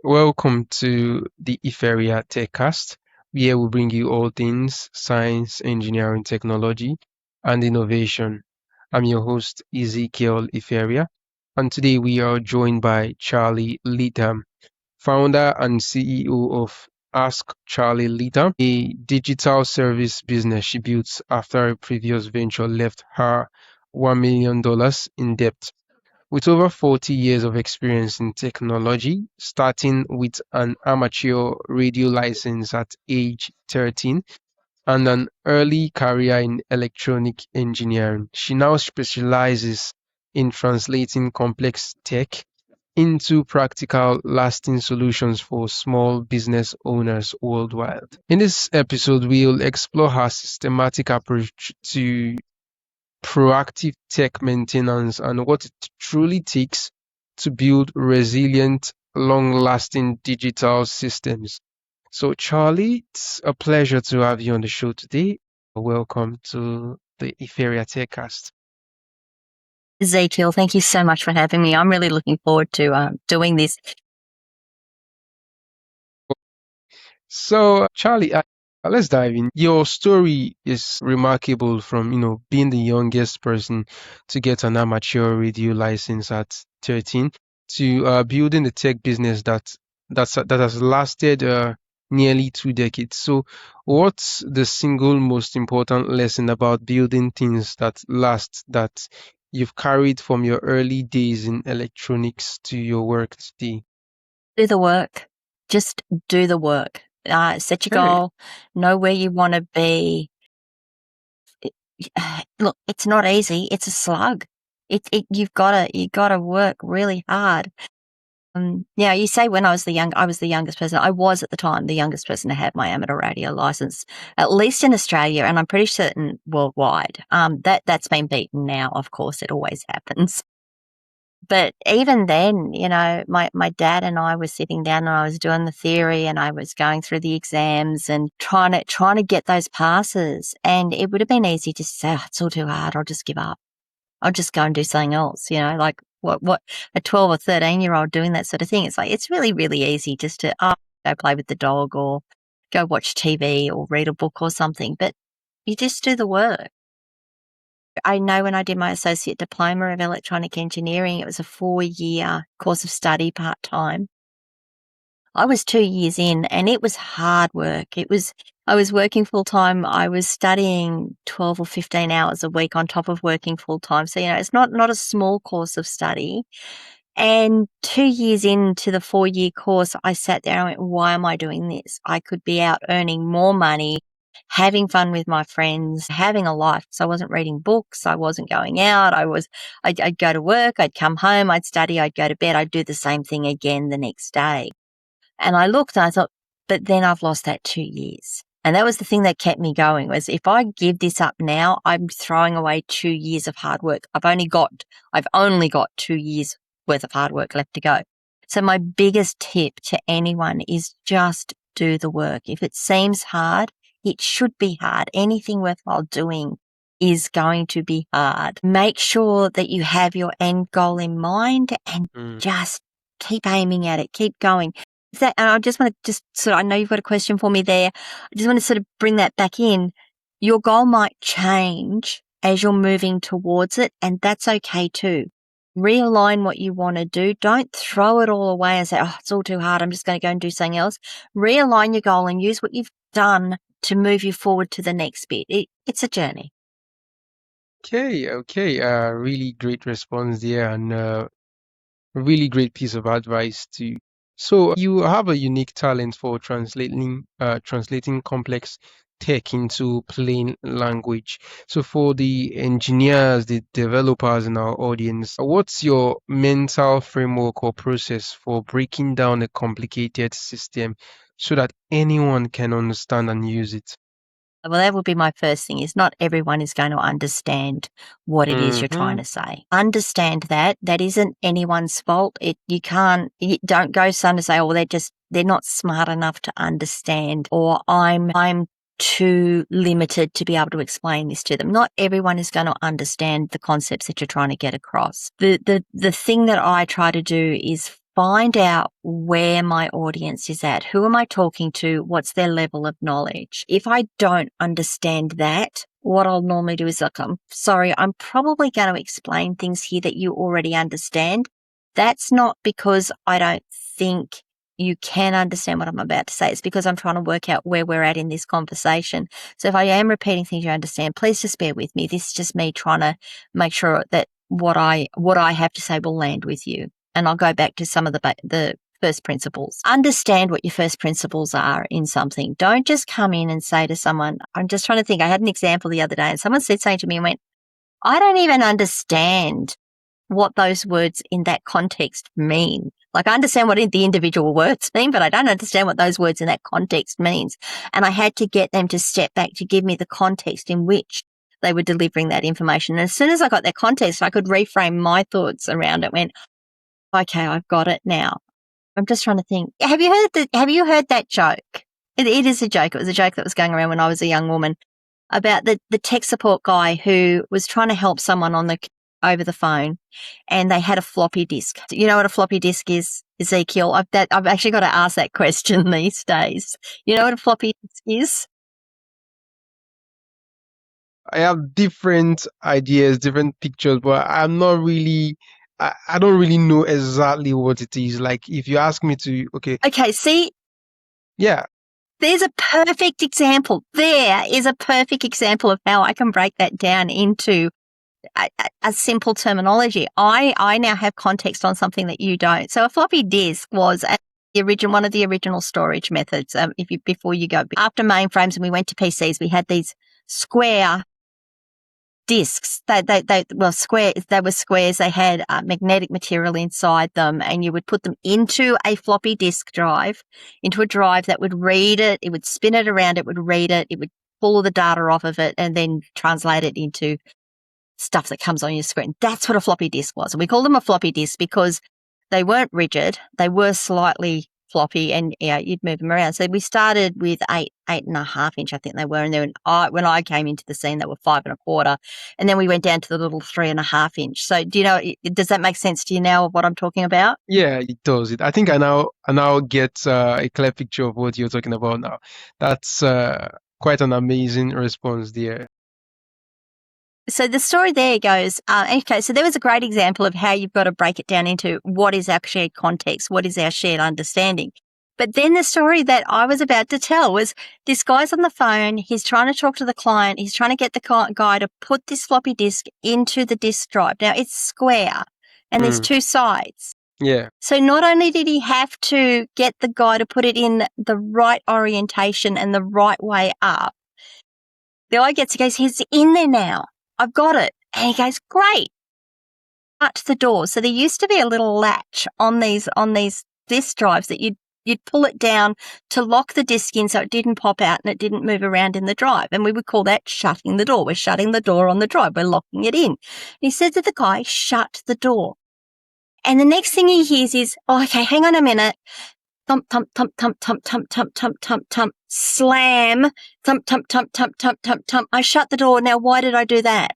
Welcome to the Iferia TechCast, where we bring you all things science, engineering, technology, and innovation. I'm your host, Ezekiel Iferia, and today we are joined by Charly Leetham, founder and CEO of Ask Charly Leetham, a digital service business she built after a previous venture left her $1 million in debt. With over 40 years of experience in technology, starting with an amateur radio license at age 13 and an early career in electronic engineering, she now specializes in translating complex tech into practical, lasting solutions for small business owners worldwide. In this episode, we'll explore her systematic approach to proactive tech maintenance and what it truly takes to build resilient, long-lasting digital systems. So, Charly, it's a pleasure to have you on the show today. Welcome to the Etheria TechCast. Ezekiel, thank you so much for having me. I'm really looking forward to doing this. So, Charly, let's dive in. Your story is remarkable from, being the youngest person to get an amateur radio license at 13 to building a tech business that has lasted nearly 2 decades. So, what's the single most important lesson about building things that last that you've carried from your early days in electronics to your work today? Do the work. Just do the work. Set your Okay. goal. Know where you want to be. Look, it's not easy. It's a slug. You've got to work really hard. Yeah, you say when I was the youngest person. I was at the time the youngest person to have my amateur radio license, at least in Australia, and I'm pretty certain worldwide. That's been beaten now. Of course, it always happens. But even then, my dad and I were sitting down and I was doing the theory and I was going through the exams and trying to get those passes. And it would have been easy to say, oh, it's all too hard. I'll just give up. I'll just go and do something else, like what a 12 or 13-year-old doing that sort of thing. It's like, it's really, really easy just to go play with the dog or go watch TV or read a book or something. But you just do the work. I know when I did my associate diploma of electronic engineering, it was a 4-year course of study part-time. I was 2 years in and it was hard work. I was working full-time. I was studying 12 or 15 hours a week on top of working full-time. So, it's not a small course of study. And 2 years into the 4-year course, I sat there and I went, why am I doing this? I could be out earning more money, having fun with my friends, having a life. So I wasn't reading books. I wasn't going out. I'd go to work. I'd come home. I'd study. I'd go to bed. I'd do the same thing again the next day. And I looked and I thought, but then I've lost that 2 years. And that was the thing that kept me going, was if I give this up now, I'm throwing away 2 years of hard work. I've only got 2 years worth of hard work left to go. So my biggest tip to anyone is just do the work. If it seems hard, it should be hard. Anything worthwhile doing is going to be hard. Make sure that you have your end goal in mind and just keep aiming at it, keep going. And I just want to I know you've got a question for me there. I just want to sort of bring that back in. Your goal might change as you're moving towards it, and that's okay too. Realign what you want to do. Don't throw it all away and say, oh, it's all too hard. I'm just going to go and do something else. Realign your goal and use what you've done to move you forward to the next bit. It's a journey. Okay. Really great response there, and a really great piece of advice too. So you have a unique talent for translating complex tech into plain language. So for the engineers, the developers in our audience, what's your mental framework or process for breaking down a complicated system so that anyone can understand and use it? Well, that would be my first thing, is not everyone is going to understand what it is you're trying to say. Understand that isn't anyone's fault. You don't go son to say, oh, they're not smart enough to understand, or I'm too limited to be able to explain this to them. Not everyone is going to understand the concepts that you're trying to get across. The thing that I try to do is find out where my audience is at. Who am I talking to? What's their level of knowledge? If I don't understand that, what I'll normally do is like, I'm sorry, I'm probably going to explain things here that you already understand. That's not because I don't think you can understand what I'm about to say. It's because I'm trying to work out where we're at in this conversation. So if I am repeating things you understand, please just bear with me. This is just me trying to make sure that what I have to say will land with you. And I'll go back to some of the first principles. Understand what your first principles are in something. Don't just come in and say to someone, I'm just trying to think. I had an example the other day and someone said something to me and went, I don't even understand what those words in that context mean. Like I understand what the individual words mean, but I don't understand what those words in that context means. And I had to get them to step back to give me the context in which they were delivering that information. And as soon as I got that context, I could reframe my thoughts around it. Went, okay, I've got it now. I'm just trying to think. Have you heard that joke? It is a joke. It was a joke that was going around when I was a young woman about the tech support guy who was trying to help someone over the phone, and they had a floppy disk. Do you know what a floppy disk is, Ezekiel? I've actually got to ask that question these days. You know what a floppy disk is? I have different ideas, different pictures, but I'm not really, I don't really know exactly what it is. Like if you ask me to, Okay, see, yeah, there's a perfect example. There is a perfect example of how I can break that down into a simple terminology. I now have context on something that you don't. So a floppy disk was one of the original storage methods. Before you go after mainframes and we went to PCs, we had these square discs. They were squares. They had magnetic material inside them, and you would put them into a floppy disk drive, into a drive that would read it. It would spin it around. It would read it. It would pull all the data off of it and then translate it into stuff that comes on your screen. That's what a floppy disk was. And we called them a floppy disk because they weren't rigid. They were slightly floppy and you'd move them around. So we started with 8.5 inch, I think they were. And then when I came into the scene, they were 5.25. And then we went down to the little 3.5 inch. So does that make sense to you now of what I'm talking about? yeah, it does. I think I now get a clear picture of what you're talking about now. That's quite an amazing response there. So the story there goes, okay, so there was a great example of how you've got to break it down into what is our shared context, what is our shared understanding. But then the story that I was about to tell was this guy's on the phone, he's trying to talk to the client, he's trying to get the guy to put this floppy disk into the disk drive. Now it's square and there's two sides. Yeah. So not only did he have to get the guy to put it in the right orientation and the right way up, the guy goes, he's in there now. I've got it. And he goes, great. Shut the door. So there used to be a little latch on these disk drives that you'd pull it down to lock the disk in so it didn't pop out and it didn't move around in the drive. And we would call that shutting the door. We're shutting the door on the drive. We're locking it in. And he said to the guy, shut the door. And the next thing he hears is, oh, okay, hang on a minute. Thump, thump, thump, thump, thump, thump, thump, thump, thump, thump, slam, thump, thump, thump, thump, thump, thump, thump. I shut the door. Now, why did I do that?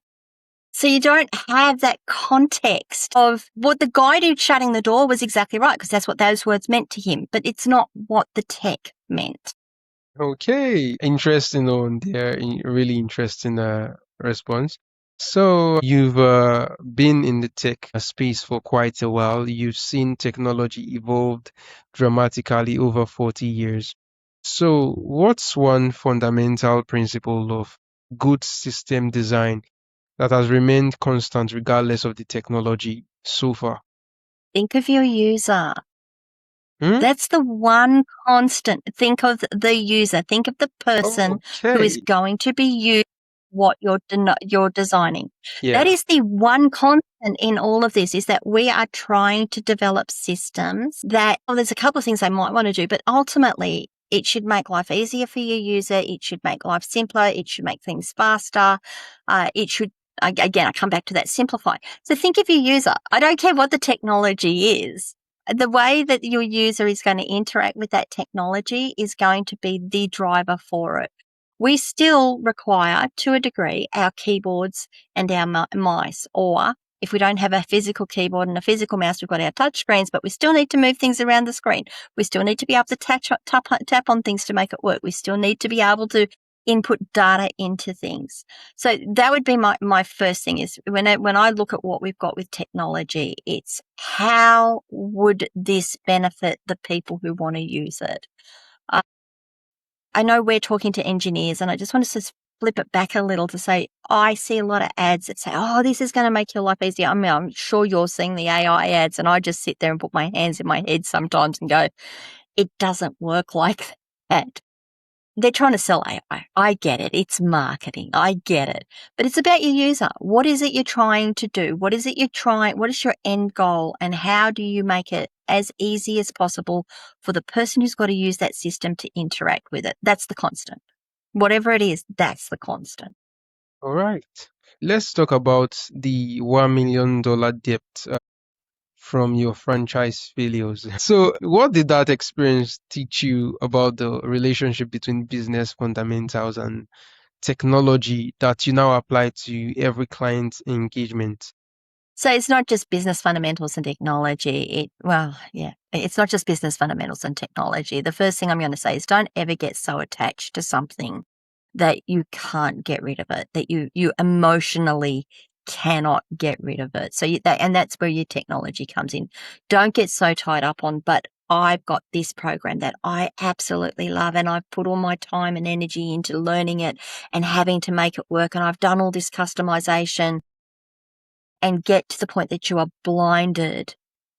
So you don't have that context of what the guy who's shutting the door was exactly right, because that's what those words meant to him, but it's not what the tech meant. Okay, interesting on there. Really interesting response. So you've been in the tech space for quite a while. You've seen technology evolved dramatically over 40 years. So what's one fundamental principle of good system design that has remained constant regardless of the technology so far? Think of your user. That's the one constant. Think of the user. Think of the person who is going to be using what you're designing. Yeah. That is the one constant in all of this, is that we are trying to develop systems that, there's a couple of things they might want to do, but ultimately it should make life easier for your user. It should make life simpler. It should make things faster. It should, again, I come back to that simplify. So think of your user. I don't care what the technology is. The way that your user is going to interact with that technology is going to be the driver for it. We still require, to a degree, our keyboards and our mice, or If we don't have a physical keyboard and a physical mouse, we've got our touch screens, but we still need to move things around the screen. We still need to be able to tap on things to make it work. We still need to be able to input data into things. So that would be my first thing is when I look at what we've got with technology, it's how would this benefit the people who want to use it? I know we're talking to engineers, and I just want to flip it back a little to say, I see a lot of ads that say, oh, this is going to make your life easier. I mean, I'm sure you're seeing the AI ads, and I just sit there and put my hands in my head sometimes and go, it doesn't work like that. They're trying to sell AI. I get it. It's marketing. I get it. But it's about your user. What is it you're trying to do? What is your end goal? And how do you make it as easy as possible for the person who's got to use that system to interact with it? That's the constant. Whatever it is, that's the constant. All right. Let's talk about the $1 million debt from your franchise failures. So, what did that experience teach you about the relationship between business fundamentals and technology that you now apply to every client engagement? So it's not just business fundamentals and technology. It's not just business fundamentals and technology. The first thing I'm going to say is don't ever get so attached to something that you can't get rid of it, that you emotionally cannot get rid of it. So and that's where your technology comes in. Don't get so tied up on, but I've got this program that I absolutely love and I've put all my time and energy into learning it and having to make it work. And I've done all this customization, and get to the point that you are blinded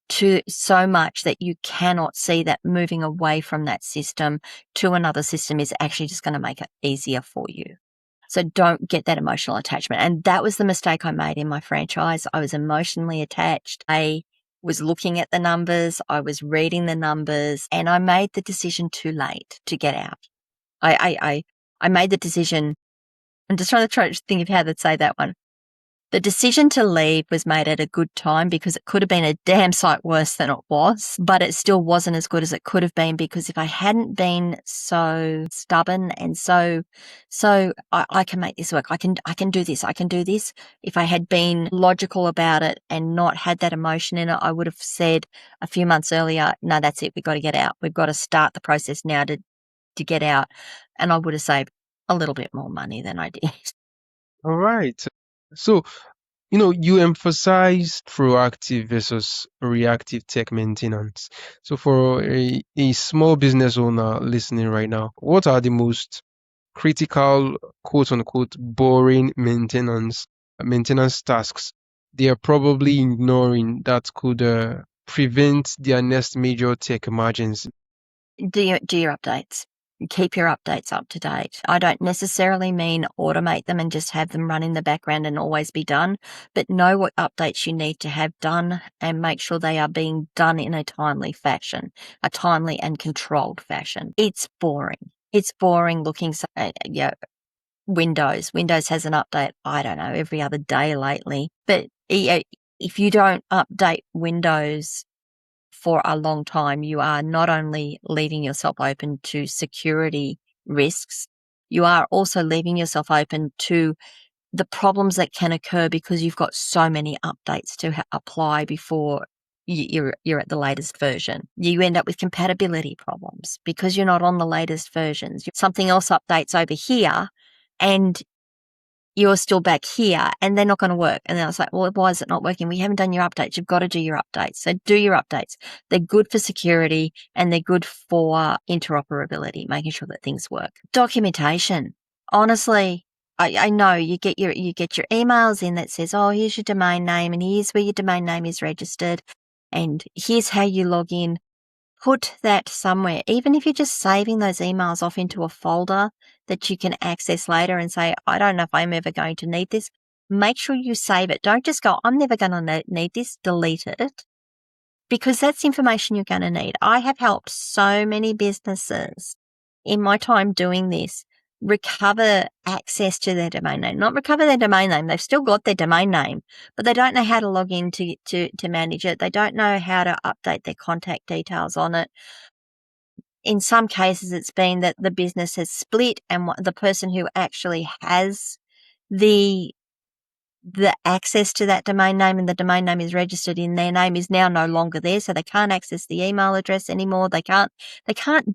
to so much that you cannot see that moving away from that system to another system is actually just going to make it easier for you. So don't get that emotional attachment. And that was the mistake I made in my franchise. I was emotionally attached. I was looking at the numbers. I was reading the numbers, and I made the decision too late to get out. I made the decision. I'm just trying to think of how to say that one. The decision to leave was made at a good time because it could have been a damn sight worse than it was, but it still wasn't as good as it could have been, because if I hadn't been so stubborn and so I can make this work. I can do this. I can do this. If I had been logical about it and not had that emotion in it, I would have said a few months earlier, no, that's it. We've got to get out. We've got to start the process now to get out. And I would have saved a little bit more money than I did. All right. So, you emphasize proactive versus reactive tech maintenance. So, for a small business owner listening right now, what are the most critical, quote unquote, boring maintenance tasks they are probably ignoring that could prevent their next major tech emergency? Do your updates. Keep your updates up to date. I don't necessarily mean automate them and just have them run in the background and always be done, but know what updates you need to have done and make sure they are being done in a timely fashion, a timely and controlled fashion. It's boring. It's boring looking Windows. Windows has an update, I don't know, every other day lately. But if you don't update Windows for a long time, you are not only leaving yourself open to security risks, you are also leaving yourself open to the problems that can occur because you've got so many updates to apply before you're at the latest version. You end up with compatibility problems because you're not on the latest versions. Something else updates over here and you're still back here and they're not going to work. And then I was like, well, why is it not working? We haven't done your updates. You've got to do your updates. So do your updates. They're good for security and they're good for interoperability, making sure that things work. Documentation. Honestly, I know you get your emails in that says, oh, here's your domain name and here's where your domain name is registered and here's how you log in. Put that somewhere, even if you're just saving those emails off into a folder that you can access later and say, I don't know if I'm ever going to need this. Make sure you save it. Don't just go, I'm never going to need this, delete it, because that's information you're going to need. I have helped so many businesses in my time doing this recover access to their domain name, not recover their domain name. They've still got their domain name, but they don't know how to log in to manage it. They don't know how to update their contact details on it. In some cases, it's been that the business has split and the person who actually has the the access to that domain name and the domain name is registered in their name is now no longer there. So they can't access the email address anymore. They can't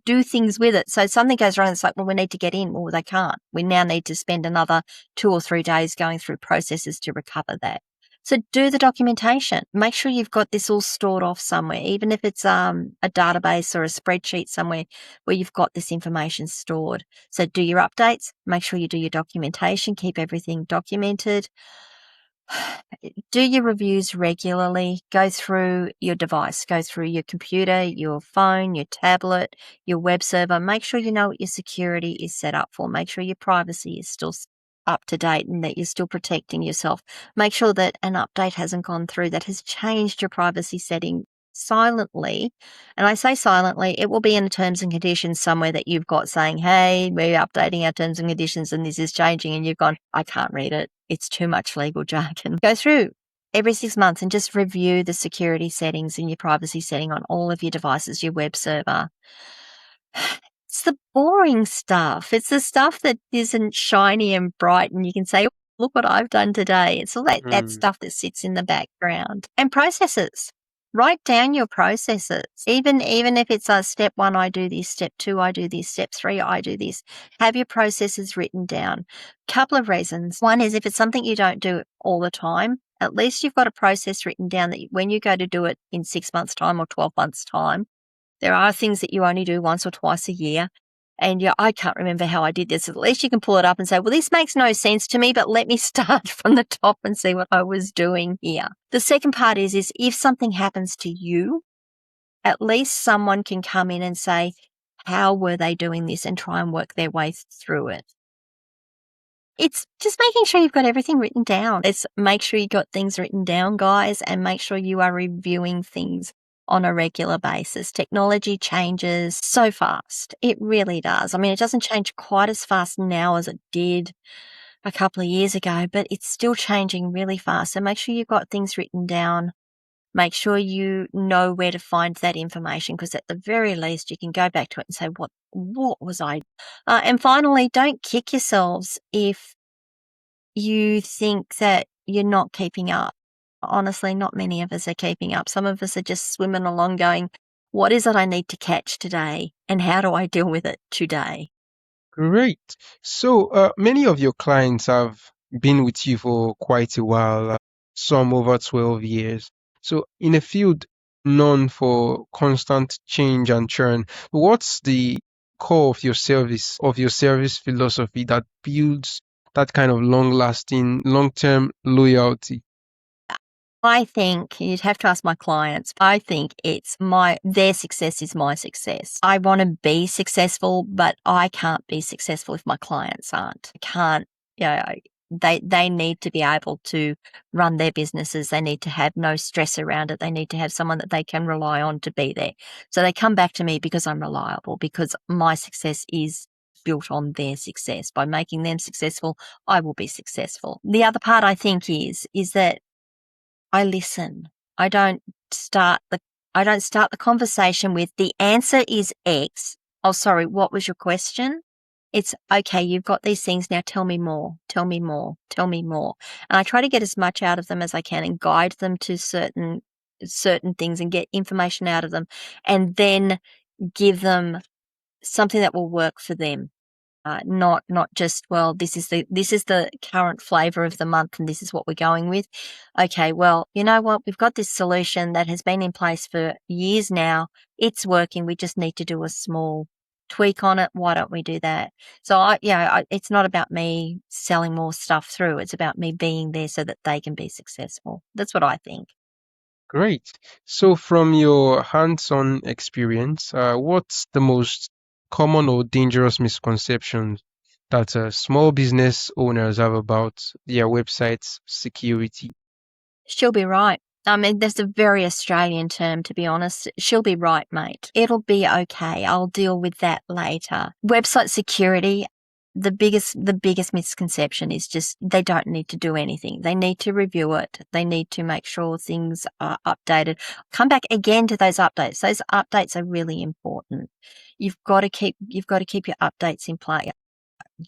do things with it. So something goes wrong. It's like, well, we need to get in. Well, they can't. We now need to spend another 2 or 3 days going through processes to recover that. So do the documentation. Make sure you've got this all stored off somewhere, even if it's a database or a spreadsheet somewhere where you've got this information stored. So do your updates. Make sure you do your documentation. Keep everything documented. Do your reviews regularly. Go through your device. Go through your computer, your phone, your tablet, your web server. Make sure you know what your security is set up for. Make sure your privacy is still up to date and that you're still protecting yourself. Make sure that an update hasn't gone through that has changed your privacy setting silently. And I say silently, it will be in the terms and conditions somewhere that you've got saying, hey, we're updating our terms and conditions and this is changing, and you've gone, I can't read it. It's too much legal jargon. Go through every 6 months and just review the security settings and your privacy setting on all of your devices, your web server. It's the boring stuff. It's the stuff that isn't shiny and bright and you can say, look what I've done today. It's all that stuff that sits in the background. And processes. Write down your processes. Even if it's step 1, I do this, step 2, I do this, step 3, I do this. Have your processes written down. Couple of reasons. One is if it's something you don't do all the time, at least you've got a process written down that when you go to do it in 6 months' time or 12 months' time, there are things that you only do once or twice a year. And I can't remember how I did this. At least you can pull it up and say, well, this makes no sense to me, but let me start from the top and see what I was doing here. The second part is if something happens to you, at least someone can come in and say, how were they doing this, and try and work their way through it. It's just making sure you've got everything written down. It's make sure you got things written down, guys, and make sure you are reviewing things on a regular basis. Technology changes so fast. It really does. I mean, it doesn't change quite as fast now as it did a couple of years ago, but it's still changing really fast. So make sure you've got things written down. Make sure you know where to find that information, because at the very least you can go back to it and say, what was I? And finally, don't kick yourselves if you think that you're not keeping up. Honestly, not many of us are keeping up. Some of us are just swimming along going, what is it I need to catch today? And how do I deal with it today? Great. So many of your clients have been with you for quite a while, some over 12 years. So in a field known for constant change and churn, what's the core of your service philosophy that builds that kind of long-lasting, long-term loyalty? I think you'd have to ask my clients. I think it's their success is my success. I want to be successful, but I can't be successful if my clients aren't. I can't, they need to be able to run their businesses. They need to have no stress around it. They need to have someone that they can rely on to be there. So they come back to me because I'm reliable, because my success is built on their success. By making them successful, I will be successful. The other part I think is that I listen. I don't start the conversation with the answer is X. Oh, sorry, what was your question? It's okay, you've got these things, now tell me more, tell me more, tell me more. And I try to get as much out of them as I can and guide them to certain things and get information out of them, and then give them something that will work for them. Not just, well, this is the current flavor of the month and this is what we're going with. Okay, well, you know what? We've got this solution that has been in place for years now. It's working. We just need to do a small tweak on it. Why don't we do that? So it's not about me selling more stuff through. It's about me being there so that they can be successful. That's what I think. Great. So from your hands-on experience, what's the most common or dangerous misconceptions that small business owners have about their website's security? She'll be right. I mean, that's a very Australian term, to be honest. She'll be right, mate. It'll be okay. I'll deal with that later. Website security, the biggest misconception is just they don't need to do anything. They need to review it. They need to make sure things are updated. Come back again to those updates. Those updates are really important. You've got to keep your updates in play.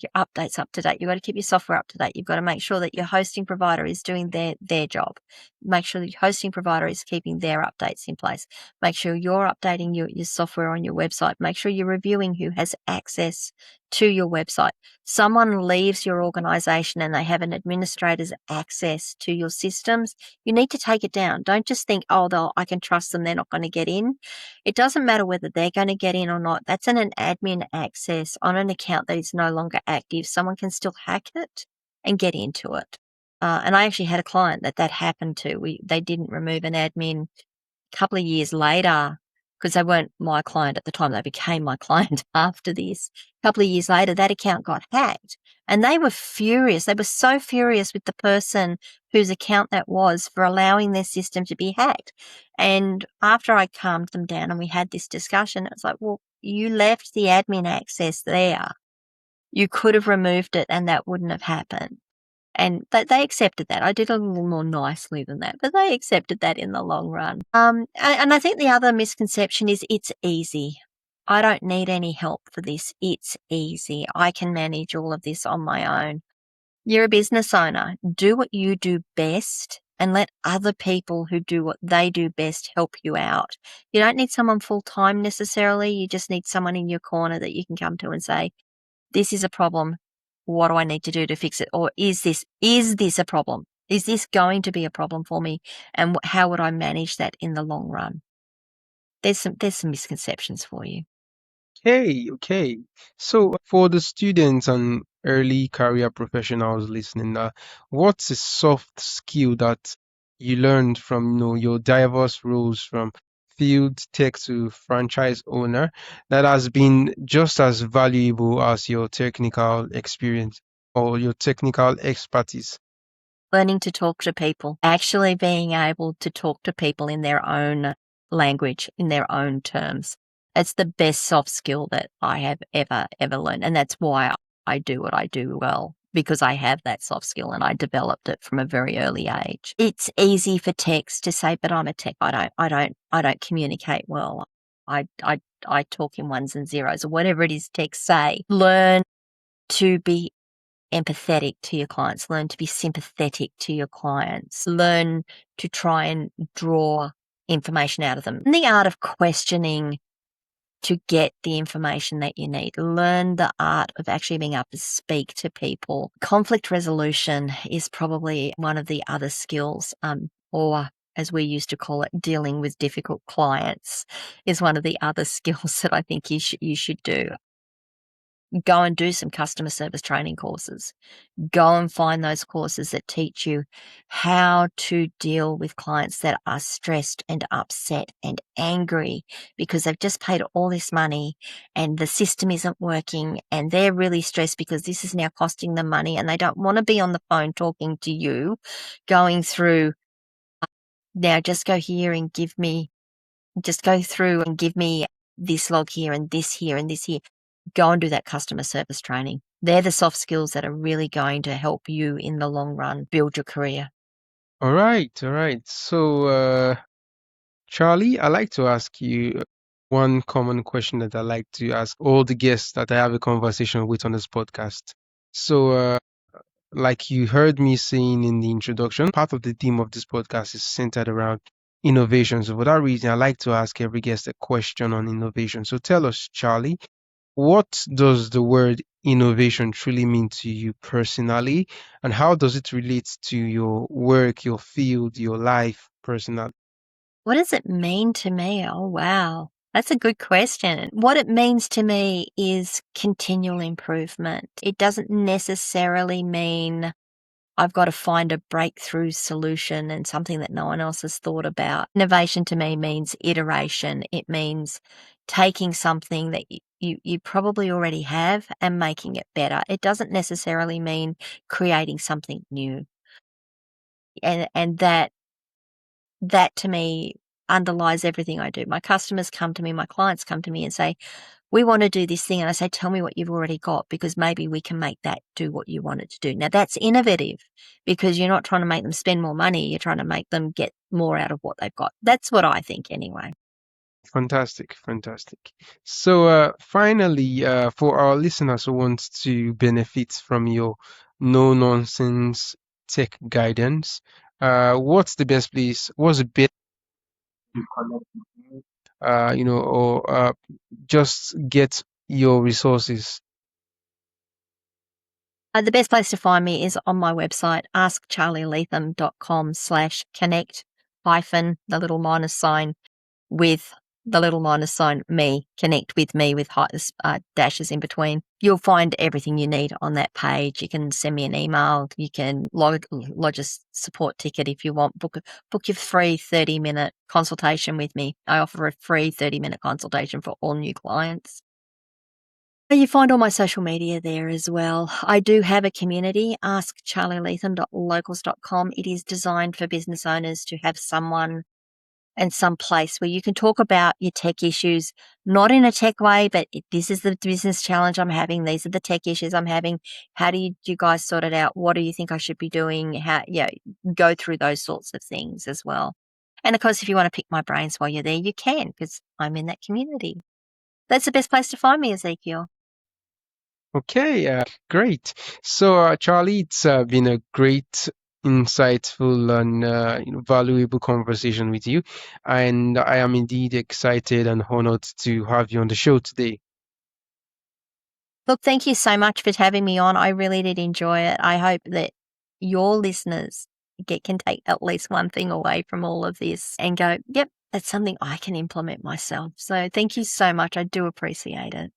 your updates up to date. You've got to keep your software up to date. You've got to make sure that your hosting provider is doing their job. Make sure that your hosting provider is keeping their updates in place. Make sure you're updating your software on your website. Make sure you're reviewing who has access to your website. Someone leaves your organization and they have an administrator's access to your systems. You need to take it down. Don't just think, oh, I can trust them. They're not going to get in. It doesn't matter whether they're going to get in or not. That's an admin access on an account that is no longer active. Someone can still hack it and get into it. And I actually had a client that happened to. They didn't remove an admin. A couple of years later, because they weren't my client at the time, they became my client after this. A couple of years later, that account got hacked. And they were furious. They were so furious with the person whose account that was for allowing their system to be hacked. And after I calmed them down and we had this discussion, it was like, well, you left the admin access there. You could have removed it and that wouldn't have happened. And they accepted that. I did it a little more nicely than that, but they accepted that in the long run. And I think the other misconception is it's easy. I don't need any help for this. It's easy. I can manage all of this on my own. You're a business owner. Do what you do best and let other people who do what they do best help you out. You don't need someone full-time necessarily. You just need someone in your corner that you can come to and say, this is a problem. What do I need to do to fix it? Or is this a problem? Is this going to be a problem for me? And how would I manage that in the long run? There's some misconceptions for you. Okay. So for the students and early career professionals listening, what's a soft skill that you learned from, your diverse roles from field tech to franchise owner that has been just as valuable as your technical experience or your technical expertise? Learning to talk to people, actually being able to talk to people in their own language, in their own terms. It's the best soft skill that I have ever learned. And that's why I do what I do well, because I have that soft skill and I developed it from a very early age. It's easy for techs to say, but I'm a tech. I don't communicate well. I talk in ones and zeros or whatever it is techs say. Learn to be empathetic to your clients, learn to be sympathetic to your clients, learn to try and draw information out of them. And the art of questioning to get the information that you need. Learn the art of actually being able to speak to people. Conflict resolution is probably one of the other skills, or as we used to call it, dealing with difficult clients is one of the other skills that I think you should do. Go and do some customer service training courses. Go and find those courses that teach you how to deal with clients that are stressed and upset and angry because they've just paid all this money and the system isn't working and they're really stressed because this is now costing them money and they don't want to be on the phone talking to you, going through, now just go here and give me this log here and this here and this here. Go and do that customer service training. They're the soft skills that are really going to help you in the long run build your career. All right. So, Charlie, I like to ask you one common question that I like to ask all the guests that I have a conversation with on this podcast. So, like you heard me saying in the introduction, part of the theme of this podcast is centered around innovation. So, for that reason, I like to ask every guest a question on innovation. So, tell us, Charlie, what does the word innovation truly mean to you personally, and how does it relate to your work, your field, your life personally? What does it mean to me? Oh, wow. That's a good question. What it means to me is continual improvement. It doesn't necessarily mean I've got to find a breakthrough solution and something that no one else has thought about. Innovation to me means iteration. It means taking something that you probably already have and making it better. It doesn't necessarily mean creating something new. And that to me underlies everything I do. My customers come to me, my clients come to me and say, we want to do this thing. And I say, tell me what you've already got because maybe we can make that do what you want it to do. Now that's innovative because you're not trying to make them spend more money. You're trying to make them get more out of what they've got. That's what I think anyway. Fantastic, fantastic. So, finally, for our listeners who want to benefit from your no-nonsense tech guidance, what's the best place? What's the best to connect with you? Or just get your resources. The best place to find me is on my website, askcharlyleetham.com/connect hyphen the little minus sign with the little minus sign me, connect with me with dashes in between. You'll find everything you need on that page. You can send me an email. You can lodge a support ticket if you want. Book your free 30-minute consultation with me. I offer a free 30-minute consultation for all new clients. You find all my social media there as well. I do have a community, askcharlyleetham.locals.com. It is designed for business owners to have someone and some place where you can talk about your tech issues, not in a tech way, but this is the business challenge I'm having. These are the tech issues I'm having. How do you guys sort it out? What do you think I should be doing? Go through those sorts of things as well. And of course, if you want to pick my brains while you're there, you can, because I'm in that community. That's the best place to find me, Ezekiel. Okay, great. So, Charlie, it's been a great, insightful, and valuable conversation with you, and I am indeed excited and honored to have you on the show today. Look, thank you so much for having me on. I really did enjoy it. I hope that your listeners can take at least one thing away from all of this and go, yep, that's something I can implement myself. So thank you so much. I do appreciate it.